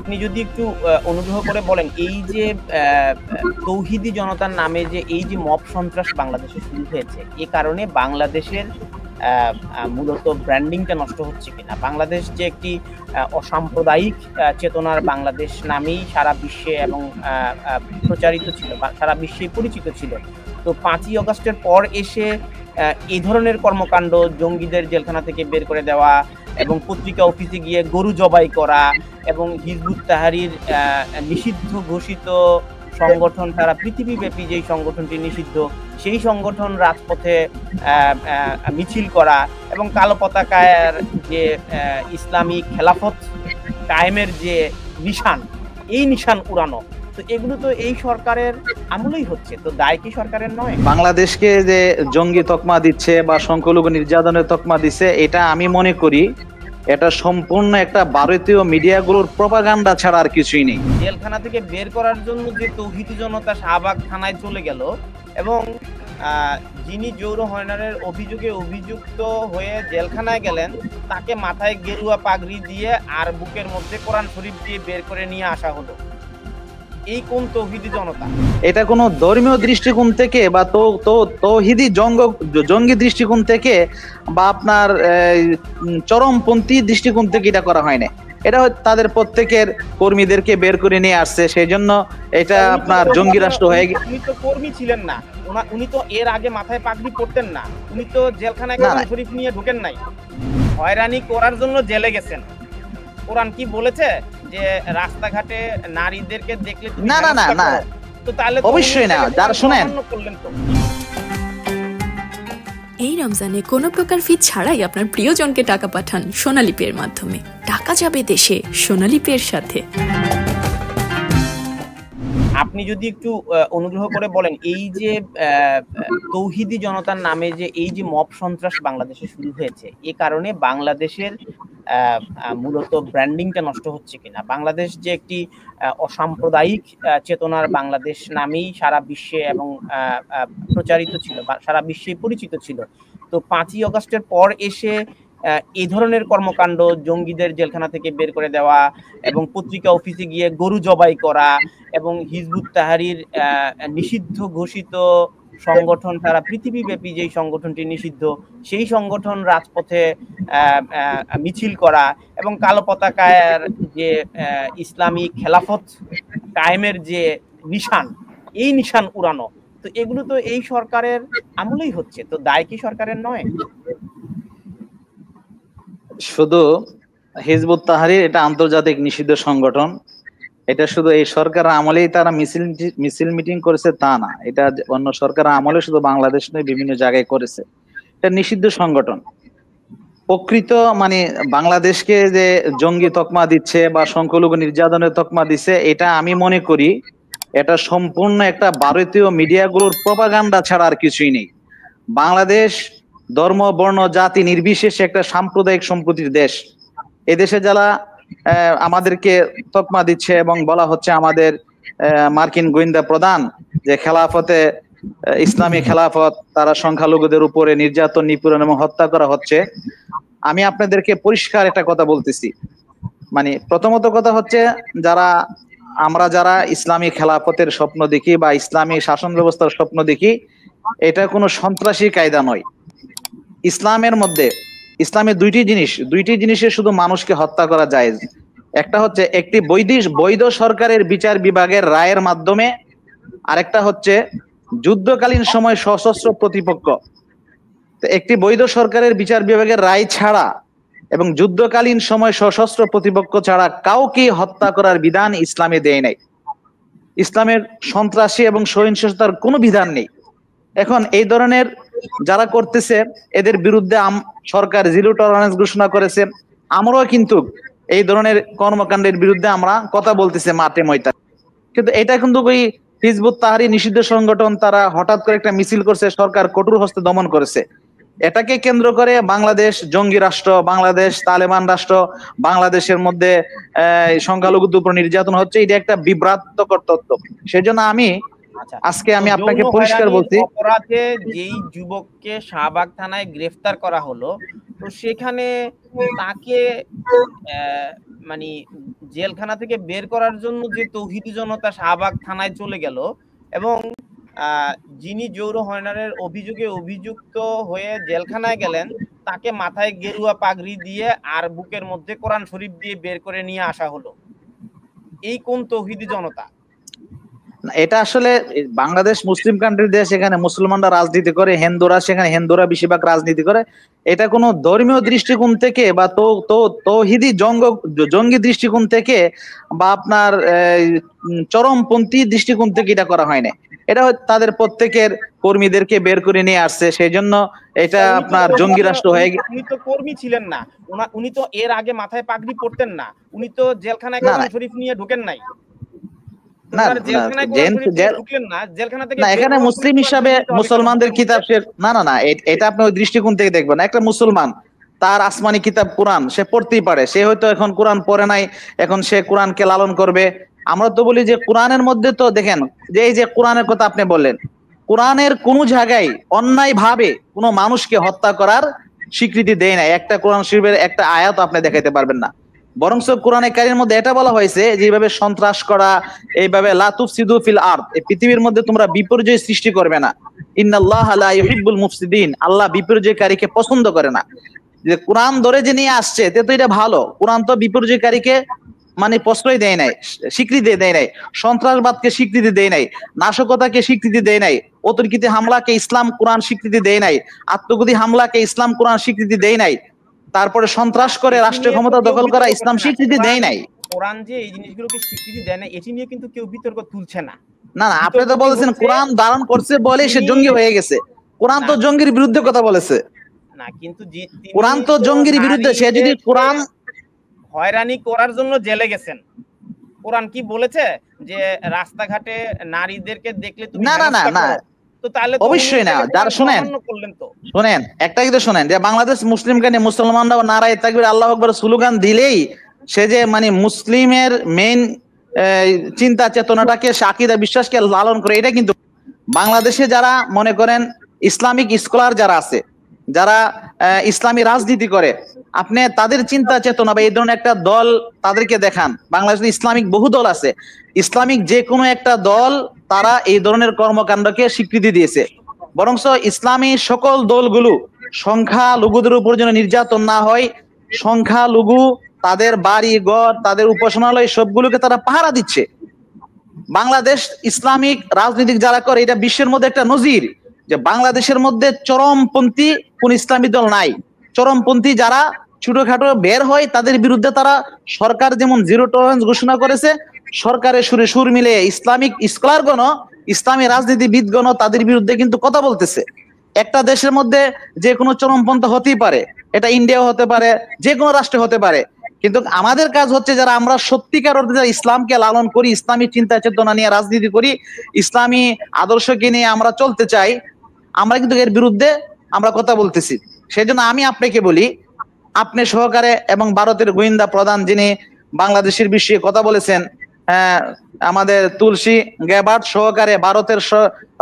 আপনি যদি একটু অনুগ্রহ করে বলেন, এই যে তৌহিদি জনতার নামে যে এই যে মব সন্ত্রাস বাংলাদেশে শুরু হয়েছে, এ কারণে বাংলাদেশের মূলত ব্র্যান্ডিংটা নষ্ট হচ্ছে কিনা? বাংলাদেশ যে একটি অসাম্প্রদায়িক চেতনার বাংলাদেশ নামেই সারা বিশ্বে এবং প্রচারিত ছিল, সারা বিশ্বে পরিচিত ছিল। তো 5ই অগস্টের পর এসে এই ধরনের কর্মকাণ্ড, জঙ্গিদের জেলখানা থেকে বের করে দেওয়া এবং পত্রিকা অফিসে গিয়ে গরু জবাই করা এবং হিজবুত তাহরীর নিষিদ্ধ ঘোষিত সংগঠন, সারা পৃথিবীব্যাপী যেই সংগঠনটি নিষিদ্ধ, সেই সংগঠন রাজপথে মিছিল করা এবং কালো পতাকার যে ইসলামী খেলাফত কায়েমের যে নিশান, এই নিশান উড়ানো, তো এগুলো তো এই সরকারের আমলেই হচ্ছে। তো দায় কি সরকারের নয়? বাংলাদেশকে যে জঙ্গি তকমা দিচ্ছে বা সংখ্যালঘু নির্যাতনের তকমা দিচ্ছে, এটা আমি মনে করি এটা সম্পূর্ণ একটা ভারতীয় মিডিয়াগুলোর প্রপাগান্ডা ছাড়া আর কিছুই নেই। জেলখানা থেকে বের করার জন্য যে তৌহিদি জনতা শাহবাগ থানায় চলে গেল এবং যিনি জৌর হয়রানির অভিযোগে অভিযুক্ত হয়ে জেলখানায় গেলেন, তাকে মাথায় গেরুয়া পাগড়ি দিয়ে আর বুকের মধ্যে কোরআন শরীফ দিয়ে বের করে নিয়ে আসা হলো। এই কোন তৌহিদি জনতা? এটা কোনো ধর্মীয় দৃষ্টিকোণ থেকে বা তৌহিদি জঙ্গি দৃষ্টিকোণ থেকে বা আপনার চরমপন্থী দৃষ্টিকোণ থেকে এটা করা হয় না। এটা তাদের প্রত্যেকের কর্মীদেরকে বের করে নিয়ে আসছে, সেই জন্য এটা আপনার জঙ্গি রাষ্ট্র হয়ে গেছে। উনি তো কর্মী ছিলেন না, উনি তো এর আগে মাথায় পাগড়ি পরতেন না, উনি তো জেলখানায় কোরআন শরীফ নিয়ে ঢোকেন নাই, হয়রানি করার জন্য জেলে গেছেন। কোরআন কি বলেছে যে রাস্তাঘাটে নারীদেরকে দেখলে না না না না, তো তাহলে অবশ্যই না। যারা শুনেন, এই রমজানে কোনো প্রকার ফি ছাড়াই আপনার প্রিয়জনকে টাকা পাঠান সোনালী পের মাধ্যমে। টাকা যাবে দেশে সোনালী পের সাথে। আপনি যদি একটু অনুগ্রহ করে বলেন, এই যে তৌহিদি জনতার নামে যে এই যে মব সন্ত্রাস বাংলাদেশে শুরু হয়েছে, এ কারণে বাংলাদেশের মূলত ব্র্যান্ডিংটা নষ্ট হচ্ছে কিনা? বাংলাদেশ যে একটি অসাম্প্রদায়িক চেতনার বাংলাদেশ নামেই সারা বিশ্বে এবং প্রচারিত ছিল, সারা বিশ্বে পরিচিত ছিল। তো 5ই অগস্টের পর এসে এই ধরনের কর্মকাণ্ড, জঙ্গিদের জেলখানা থেকে বের করে দেওয়া এবং পত্রিকা অফিসে গিয়ে গরু জবাই করা এবং হিজবুত তাহরীর নিষিদ্ধ ঘোষিত সংগঠন, সারা পৃথিবীব্যাপী যেই সংগঠনটি নিষিদ্ধ, সেই সংগঠন রাজপথে মিছিল করা এবং কালো পতাকার যে ইসলামী খেলাফত কায়েমের যে নিশান, এই নিশান উড়ানো, তো এগুলো তো এই সরকারের আমলেই হচ্ছে। তো দায় কি সরকারের নয়? শুধু হিজবুত তাহরীর এটা আন্তর্জাতিক নিষিদ্ধ সংগঠন, এটা শুধু এই সরকার আমলেই তারা মিছিল মিটিং করেছে তা না, এটা অন্য সরকার আমলে শুধু বাংলাদেশ নয় বিভিন্ন জায়গায় করেছে। এটা নিষিদ্ধ সংগঠন। প্রকৃত মানে বাংলাদেশকে যে জঙ্গি তকমা দিচ্ছে বা সংখ্যালঘু নির্যাতনের তকমা দিচ্ছে, এটা আমি মনে করি এটা সম্পূর্ণ একটা ভারতীয় মিডিয়াগুলোর প্রপাগান্ডা ছাড়া আর কিছুই নেই। বাংলাদেশ ধর্ম বর্ণ জাতি নির্বিশেষে একটা সাম্প্রদায়িক সম্প্রীতির দেশ। এদেশে যারা আমাদেরকে তকমা দিচ্ছে এবং বলা হচ্ছে আমাদের মার্কিন গোয়েন্দা প্রধান যে খেলাফতে ইসলামী খেলাফত, তারা সংখ্যালঘুদের উপরে নির্যাতন, নিপীড়ন এবং হত্যা করা হচ্ছে। আমি আপনাদেরকে পরিষ্কার একটা কথা বলতেছি, মানে প্রথমত কথা হচ্ছে আমরা যারা ইসলামী খেলাফতের স্বপ্ন দেখি বা ইসলামী শাসন ব্যবস্থার স্বপ্ন দেখি, এটা কোনো সন্ত্রাসী কায়দা নয়। ইসলামের মধ্যে ইসলামে দুইটি জিনিসে শুধু মানুষকে হত্যা করা যায়। একটা হচ্ছে একটি বৈধ সরকারের বিচার বিভাগের রায়ের মাধ্যমে, আরেকটা হচ্ছে যুদ্ধকালীন সময় সশস্ত্র প্রতিপক্ষ। একটি বৈধ সরকারের বিচার বিভাগের রায় ছাড়া এবং যুদ্ধকালীন সময় সশস্ত্র প্রতিপক্ষ ছাড়া কাউকে হত্যা করার বিধান ইসলামে দেয় নাই। ইসলামের সন্ত্রাসী এবং সহিংসতার কোনো বিধান নেই। এখন এই ধরনের যারা করতেছে এদের বিরুদ্ধে সরকার জিরো টলারেন্স ঘোষণা করেছে। আমরাও কিন্তু এই ধরনের কর্মকাণ্ডের বিরুদ্ধে আমরা কথা বলতেছি মাঠে ময়দানে। কিন্তু এটা কিন্তু ওই হিজবুত তাহরীর নিষিদ্ধ সংগঠন তারা হঠাৎ করে একটা মিছিল করছে, সরকার কঠোর হস্তে দমন করেছে। এটাকে কেন্দ্র করে বাংলাদেশ জঙ্গি রাষ্ট্র, বাংলাদেশ তালেবান রাষ্ট্র, বাংলাদেশের মধ্যে সংখ্যালঘুদের উপর নির্যাতন হচ্ছে, এটা একটা বিভ্রান্তকর তথ্য। সেজন্য আজকে আমি আপনাকে পরিষ্কার বলছি, অপরাধে যেই যুবককে শাহবাগ থানায় গ্রেফতার করা হলো, তো সেখানে তাকে মানে জেলখানা থেকে বের করার জন্য যে তৌহিদি জনতা শাহবাগ থানায় চলে গেল এবং যিনি জৌর হয়নারের অভিযোগে অভিযুক্ত হয়ে জেলখানায় গেলেন তাকে মাথায় গেরুয়া পাগড়ি দিয়ে আর বুকের মধ্যে কোরআন শরীফ দিয়ে বের করে নিয়ে আসা হলো, এই কোন তৌহিদি জনতা? এটা আসলে বাংলাদেশ মুসলিম কান্ট্রি দেশ, এখানে মুসলমানরা রাজনীতি করে, হিন্দুরা সেখানে হিন্দুরা বেশিরভাগ রাজনীতি করে। এটা কোনো ধর্মীয় দৃষ্টিকোণ থেকে বা তৌহিদি জঙ্গি দৃষ্টিকোণ থেকে বা আপনার চরমপন্থী দৃষ্টিকোণ থেকে এটা করা হয় না। এটা তাদের প্রত্যেকের কর্মীদেরকে বের করে নিয়ে আসছে, সেই জন্য এটা আপনার জঙ্গি রাষ্ট্র হয়ে গেছে। উনি তো কর্মী ছিলেন না, উনি তো এর আগে মাথায় পাগড়ি পড়তেন না, উনি তো জেলখানায় কোরআন শরীফ নিয়ে ঢোকেন নাই। এখানে মুসলিম হিসাবে মুসলমানদের কিতাব, না এটা আপনি ওই দৃষ্টিকোণ থেকে দেখবেন। একটা মুসলমান তার আসমানি কিতাব কোরআন সে পড়তেই পারে, সে হয়তো এখন কোরআন পড়ে নাই, এখন সে কোরআনকে লালন করবে। আমরা তো বলি যে কোরআনের মধ্যে তো দেখেন যে এই যে কোরআনের কথা আপনি বললেন, কোরআনের কোন জায়গায় অন্যায় ভাবে কোনো মানুষকে হত্যা করার স্বীকৃতি দেয় না। একটা কোরআন শরীফের একটা আয়াত আপনি দেখাইতে পারবেন না। বরং কোরআনে কারীমের মধ্যে এটা বলা হয়েছে যেভাবে সন্ত্রাস করা, এইভাবে লা তুফসিদু ফিল আরদ, এই পৃথিবীর মধ্যে তোমরা বিপর্যয় সৃষ্টি করবে না। ইন্নাল্লাহা লা ইউহিব্বুল মুফসিদিন, আল্লাহ বিপর্যয়কারীকে পছন্দ করে না। যে কোরআন ধরে যে নিয়ে আসছে তে তো এটা ভালো, কোরআন তো বিপর্যয়কারীকে মানে প্রশ্রয় দেয় নাই, স্বীকৃতি দেয় নাই, সন্ত্রাসবাদকে স্বীকৃতি দেয় নাই, নাশকতাকে স্বীকৃতি দেয় নাই, অতর্কিত হামলাকে ইসলাম কোরআন স্বীকৃতি দেয় নাই, আত্মঘাতী হামলাকে ইসলাম কোরআন স্বীকৃতি দেয় নাই, তারপরে সন্ত্রাস করে রাষ্ট্রীয় ক্ষমতা দখল করা ইসলাম স্বীকৃতি দেয় নাই। কোরআন যে এই জিনিসগুলোকে স্বীকৃতি দেয় না এটি নিয়ে কিন্তু কেউ বিতর্ক তুলছে না। না আপনি তো বলেছেন কোরআন ধারণ করছে বলে সে জঙ্গি হয়ে গেছে। কোরআন তো জঙ্গির বিরুদ্ধে কথা বলেছে না, কিন্তু কোরআন তো জঙ্গির বিরুদ্ধে। সে যদি কোরআন হয়রানি করার জন্য জেলে গেছেন, কোরআন কি বলেছে যে রাস্তাঘাটে নারীদেরকে দেখলে তুমি না তো তাহলে অবশ্যই না। যারা শুনেন একটা কিন্তু শোনেন যে বাংলাদেশ মুসলিম কানে মুসলমানরা নারায়ে তাকবীর আল্লাহু আকবার স্লোগান দিলেই সে যে মানে মুসলিমের মেইন চিন্তা চেতনাটাকে আকীদা বিশ্বাসকে লালন করে, এটা কিন্তু বাংলাদেশে যারা মনে করেন ইসলামিক স্কলার যারা আছে, যারা ইসলামী রাজনীতি করে, আপনি তাদের চিন্তা চেতনা বা এই ধরনের একটা দল তাদেরকে দেখান। বাংলাদেশে ইসলামিক বহু দল আছে, ইসলামিক যে কোনো একটা দল তারা এই ধরনের কর্মকাণ্ডকে স্বীকৃতি দিয়েছে। বরং ইসলামী সকল দলগুলো সংখ্যালঘুদের উপর যেন নির্যাতন না হয়, সংখ্যালঘু তাদের বাড়ি ঘর তাদের উপাসনালয় সবগুলোকে তারা পাহারা দিচ্ছে। বাংলাদেশ ইসলামিক রাজনীতিক যারা করে এটা বিশ্বের মধ্যে একটা নজির যে বাংলাদেশের মধ্যে চরমপন্থী কোন ইসলামী দল নাই। চরমপন্থী যারা ছোটখাটো বের হয় তাদের বিরুদ্ধে তারা, সরকার যেমন জিরো টলারেন্স ঘোষণা করেছে, সরকারের সুরে সুর মিলে ইসলামিক স্কলারগণ, ইসলামী রাজনীতিবিদগণ তাদের বিরুদ্ধে কিন্তু কথা বলতেছে। একটা দেশের মধ্যে যে কোনো চরমপন্থা হতেই পারে, এটা ইন্ডিয়া হতে পারে, যে কোনো রাষ্ট্রে হতে পারে, কিন্তু আমাদের কাজ হচ্ছে যারা আমরা সত্যিকার অর্থে যারা ইসলামকে লালন করি, ইসলামী চিন্তা চেতনা নিয়ে রাজনীতি করি, ইসলামী আদর্শকে নিয়ে আমরা চলতে চাই, আমরা কিন্তু এর বিরুদ্ধে আমরা কথা বলতেছি। সেই জন্য আমি আপনাকে বলি, আপনি সহকারে এবং ভারতের গোয়েন্দা প্রধান যিনি বাংলাদেশের বিষয়ে কথা বলেছেন, আমাদের তুলসী গ্যাবার্ট সহকারে ভারতের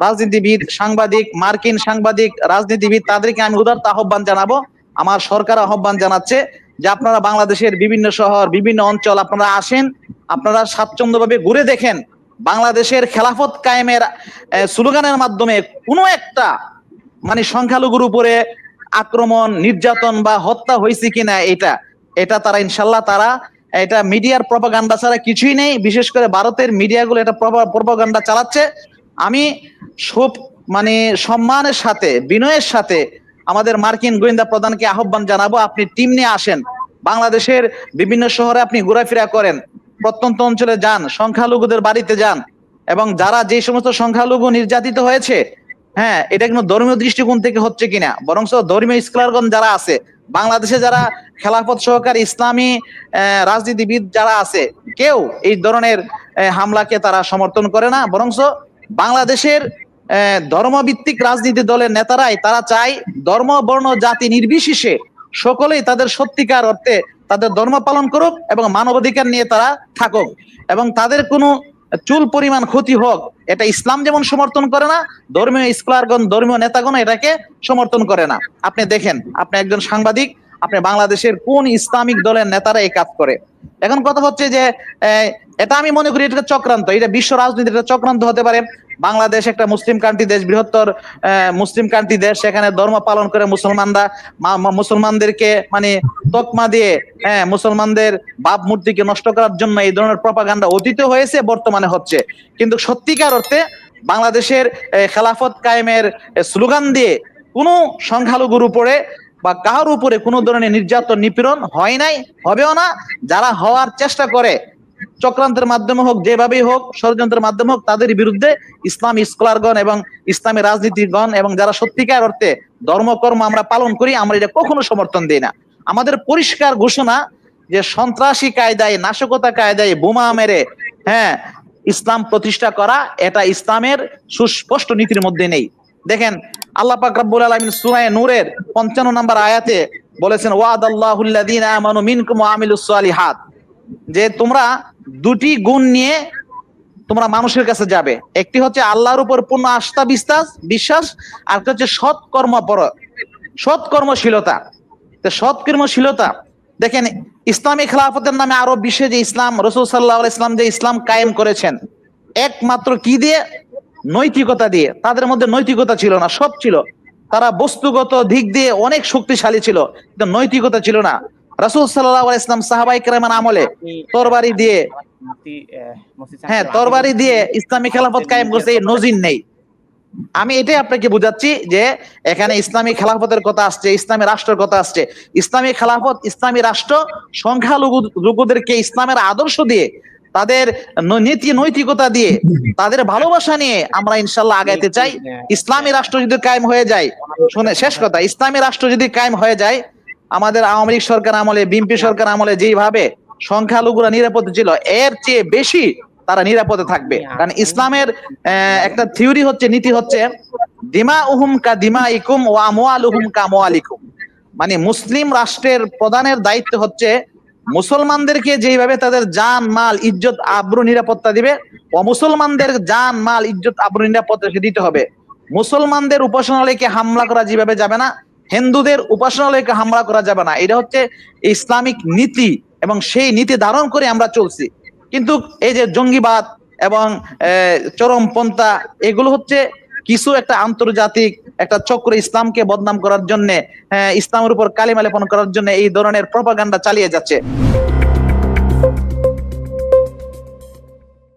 রাজনীতিবিদ, সাংবাদিক, মার্কিন সাংবাদিক, রাজনীতিবিদ, তাদেরকে আমি উদারতা আহ্বান জানাবো, আমার সরকার আহ্বান জানাচ্ছে যে আপনারা বাংলাদেশের বিভিন্ন শহর বিভিন্ন অঞ্চল আপনারা আসেন, আপনারা স্বাচ্ছন্দ্যভাবে ঘুরে দেখেন বাংলাদেশের খেলাফত কায়েমের স্লোগানের মাধ্যমে কোনো একটা মানে সংখ্যালঘুর উপরে আক্রমণ, নির্যাতন বা হত্যা হয়েছে কিনা এটা তারা ইনশাল্লাহ তারা এটা মিডিয়ার প্রপাগান্ডা ছাড়া কিছুই নেই। বিশেষ করে ভারতের মিডিয়াগুলো এটা প্রপাগান্ডা চালাচ্ছে। আমি সব মানে সম্মানের সাথে বিনয়ের সাথে আমাদের মার্কিন গোয়েন্দা প্রধানকে আহ্বান জানাবো, আপনি টিম নিয়ে আসেন, বাংলাদেশের বিভিন্ন শহরে আপনি ঘোরাফেরা করেন, প্রত্যন্ত অঞ্চলে যান, সংখ্যালঘুদের বাড়িতে যান, এবং যারা যে সমস্ত সংখ্যালঘু নির্যাতিত হয়েছে, হ্যাঁ এটা কিন্তু ধর্মীয় দৃষ্টিকোণ থেকে হচ্ছে কিনা, বরং ধর্মীয় স্কলারগণ যারা আছে বাংলাদেশে, যারা খেলাফত সহকারী ইসলামী রাজনীতিবিদ যারা আছে, কেউ এই ধরনের হামলাকে তারা সমর্থন করে না। বরং বাংলাদেশের ধর্মভিত্তিক রাজনীতি দলের নেতারাই তারা চায় ধর্ম বর্ণ জাতি নির্বিশেষে সকলেই তাদের সত্যিকার অর্থে তাদের ধর্ম পালন করুক এবং মানবাধিকার নিয়ে তারা থাকুক, এবং তাদের কোনো চুল পরিমাণ ক্ষতি হোক এটা ইসলাম যেমন সমর্থন করে না, ধর্মীয় স্কলারগণ ধর্মীয় নেতাগণ এটাকে সমর্থন করে না। আপনি দেখেন, আপনি একজন সাংবাদিক, আপনি বাংলাদেশের কোন ইসলামিক দলের নেতারা এই কাজ করে? এখন কথা হচ্ছে যে এটা আমি মনে করি এটা চক্রান্ত, এটা বিশ্ব রাজনীতির একটা চক্রান্ত হতে পারে। বাংলাদেশ একটা মুসলিম কান্ট্রি দেশ, বৃহত্তর মুসলিম কান্ট্রি দেশ, সেখানে ধর্ম পালন করে মুসলমানরা মুসলমানদেরকে মানে তকমা দিয়ে মুসলমানদের ভাবমূর্তিকে নষ্ট করার জন্য এই ধরনের প্রপাগান্ডা অতীতে হয়েছে, বর্তমানে হচ্ছে। কিন্তু সত্যিকার অর্থে বাংলাদেশের খেলাফত কায়েমের স্লোগান দিয়ে কোনো সংখ্যালঘুর উপরে বা কারোর উপরে কোনো ধরনের নির্যাতন নিপীড়ন হয় নাই, হবেও না। যারা হওয়ার চেষ্টা করে চক্রান্তের মাধ্যমে হোক, যেভাবেই হোক, ষড়যন্ত্রের মাধ্যমে হোক, তাদের বিরুদ্ধে ইসলামী স্কলারগণ এবং ইসলামী রাজনীতিগণ এবং যারা সত্যিকার অর্থে ধর্মকর্ম আমরা পালন করি, আমরা এটা কখনো সমর্থন দিই না। আমাদের পরিষ্কার ঘোষণা যে সন্ত্রাসী কায়দায়, নাশকতা কায়দায় বোমা মেরে ইসলাম প্রতিষ্ঠা করা, এটা ইসলামের সুস্পষ্ট নীতির মধ্যে নেই। দেখেন আল্লাহ পাক রব্বুল আলামিন সূরা নূরের 55 নম্বর আয়াতে বলেছেন, ওয়াদাল্লাহুল্লাযীনা আমানু মিনকুম ওয়া আমিলুস সালিহাত, যে তোমরা দুটি গুণ নিয়ে তোমরা মানুষের কাছে যাবে। একটি হচ্ছে আল্লাহর উপর পূর্ণ আস্থা বিশ্বাস, আর একটা হচ্ছে সৎকর্মশীলতা। সৎকর্মশীলতা দেখেন, ইসলামী খেলাফতের নামে আরব বিশ্বে যে ইসলাম, রাসূল সাল্লাল্লাহু আলাইহি ওয়াসাল্লাম যে ইসলাম কায়েম করেছেন, একমাত্র কি দিয়ে? নৈতিকতা দিয়ে। তাদের মধ্যে নৈতিকতা ছিল না, সব ছিল। তারা বস্তুগত দিক দিয়ে অনেক শক্তিশালী ছিল, কিন্তু নৈতিকতা ছিল না। রাসূল সাল্লাল্লাহু আলাইহি ওয়াসাল্লাম সাহাবায়ে কেরামের আমলে তরবারি দিয়ে ইসলামী খেলাফত কায়েম করছে, এই নজির নেই। আমি এটাই আপনাকে বুঝাচ্ছি যে এখানে ইসলামী খেলাফতের কথা আসছে, ইসলামী রাষ্ট্রের কথা আসছে। ইসলামী খেলাফত, ইসলামী রাষ্ট্র সংখ্যালঘুদেরকে ইসলামের আদর্শ দিয়ে, তাদের নীতি নৈতিকতা দিয়ে, তাদের ভালোবাসা নিয়ে আমরা ইনশাল্লাহ আগাইতে চাই। ইসলামী রাষ্ট্র যদি কায়েম হয়ে যায়, শুনে শেষ কথা, ইসলামী রাষ্ট্র যদি কায়েম হয়ে যায়, আমাদের আওয়ামী লীগ সরকার আমলে, বিএনপি সরকার আমলে যেভাবে সংখ্যালঘুরা নিরাপদে ছিল, এর চেয়ে বেশি তারা নিরাপদে থাকবে। কারণ ইসলামের একটা থিওরি হচ্ছে, নীতি হচ্ছে, দিমাউহুম কা দিমাইকুম ওয়া আমওয়ালুহুম কা আমওয়ালিকুম। মানে মুসলিম রাষ্ট্রের প্রধানের দায়িত্ব হচ্ছে মুসলমানদেরকে যেভাবে তাদের জান মাল ইজ্জত আবরু নিরাপত্তা দিবে, অমুসলমানদের জান মাল ইজ্জত আবরু নিরাপত্তা দিতে হবে। মুসলমানদের উপাসনালয়কে হামলা করা যেভাবে যাবে না, হিন্দুদের উপাসনালয়কে হামলা করা যাবে না। এটা হচ্ছে ইসলামিক নীতি, এবং সেই নীতি ধারণ করে আমরা চলছি। কিন্তু এই যে জঙ্গিবাদ এবং চরমপন্থা, এগুলো হচ্ছে কিছু একটা আন্তর্জাতিক একটা চক্র ইসলামকে বদনাম করার জন্য, ইসলামের উপর কালিমা লেপন করার জন্য এই ধরনের প্রপাগান্ডা চালিয়ে যাচ্ছে।